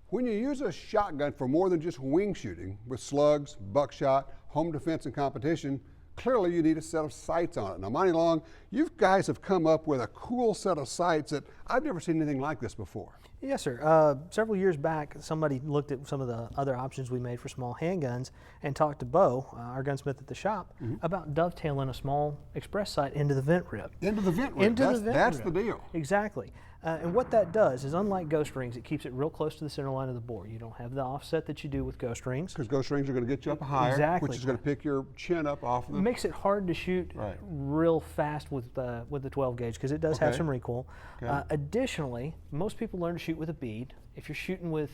When you use a shotgun for more than just wing shooting with slugs, buckshot, home defense, and competition, clearly you need a set of sights on it. Now, Monty Long, you guys have come up with a cool set of sights that I've never seen anything like this before. Yes, sir. Several years back, somebody looked at some of the other options we made for small handguns and talked to Bo, our gunsmith at the shop, about dovetailing a small express sight into the vent rib. Into the vent rib. That's the deal. Exactly. And what that does is, unlike ghost rings, it keeps it real close to the center line of the bore. You don't have the offset that you do with ghost rings. Because ghost rings are going to get you up higher, which is going to pick your chin up off of the... It makes it hard to shoot real fast with the 12 gauge because it does have some recoil. Additionally, most people learn to shoot with a bead. If you're shooting with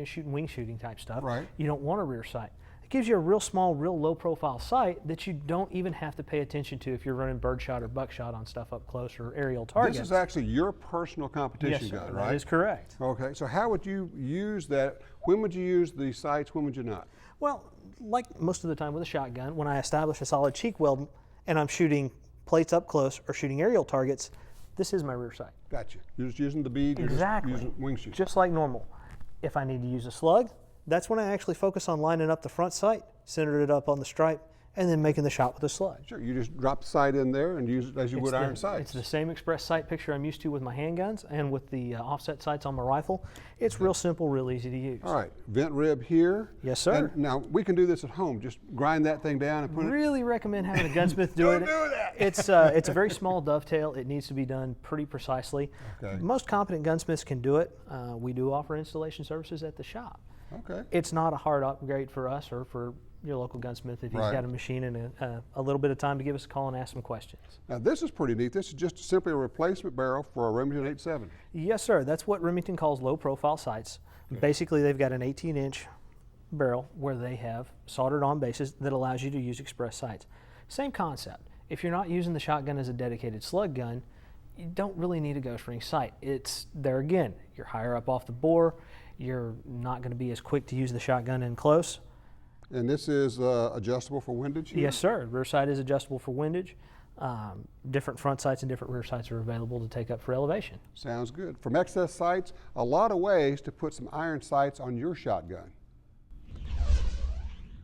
shooting wing shooting type stuff, you don't want a rear sight. It gives you a real small, real low profile sight that you don't even have to pay attention to if you're running birdshot or buckshot on stuff up close or aerial targets. This is actually your personal competition gun, right? That is correct. Okay, so how would you use that? When would you use the sights? When would you not? Well, like most of the time with a shotgun, when I establish a solid cheek weld and I'm shooting plates up close or shooting aerial targets, this is my rear sight. Gotcha. You're just using the bead, you're just using wing shooting. Just like normal. If I need to use a slug, that's when I actually focus on lining up the front sight, centered it up on the stripe, and then making the shot with a slug. Sure, you just drop the sight in there and use it as you would iron sights. It's the same express sight picture I'm used to with my handguns and with the offset sights on my rifle. It's real simple, real easy to use. All right, vent rib here. Yes, sir. And now, we can do this at home. Just grind that thing down and put Really recommend having a gunsmith do it. Don't do that! It's a very small dovetail. It needs to be done pretty precisely. Okay. Most competent gunsmiths can do it. We do offer installation services at the shop. Okay. It's not a hard upgrade for us or for your local gunsmith if he's got a machine and a little bit of time to give us a call and ask some questions. Now this is pretty neat. This is just simply a replacement barrel for a Remington 870. Yes, sir. That's what Remington calls low profile sights. Okay. Basically, they've got an 18-inch barrel where they have soldered on bases that allows you to use express sights. Same concept. If you're not using the shotgun as a dedicated slug gun, you don't really need a ghost ring sight. It's there again. You're higher up off the bore. You're not going to be as quick to use the shotgun in close. And this is adjustable for windage here? Yes, sir. Rear sight is adjustable for windage. Different front sights and different rear sights are available to take up for elevation. Sounds good. From excess sights, a lot of ways to put some iron sights on your shotgun.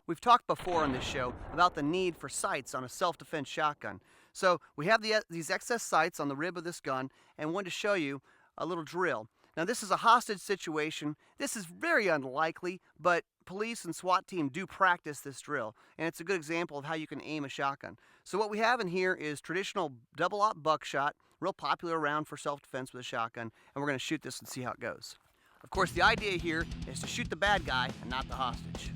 We've talked before on this show about the need for sights on a self-defense shotgun. So we have these excess sights on the rib of this gun and wanted to show you a little drill. Now this is a hostage situation. This is very unlikely, but police and SWAT team do practice this drill, and it's a good example of how you can aim a shotgun. So what we have in here is traditional double-aught buckshot, real popular round for self-defense with a shotgun, and we're going to shoot this and see how it goes. Of course, the idea here is to shoot the bad guy and not the hostage.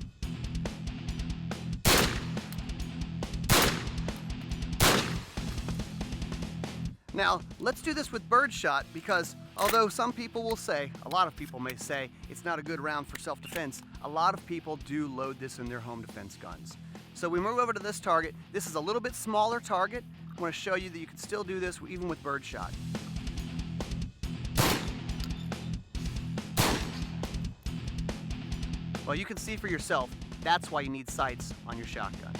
Now, let's do this with birdshot because although some people will say, a lot of people may say, it's not a good round for self-defense, a lot of people do load this in their home defense guns. So we move over to this target. This is a little bit smaller target. I want to show you that you can still do this even with birdshot. Well, you can see for yourself, that's why you need sights on your shotgun.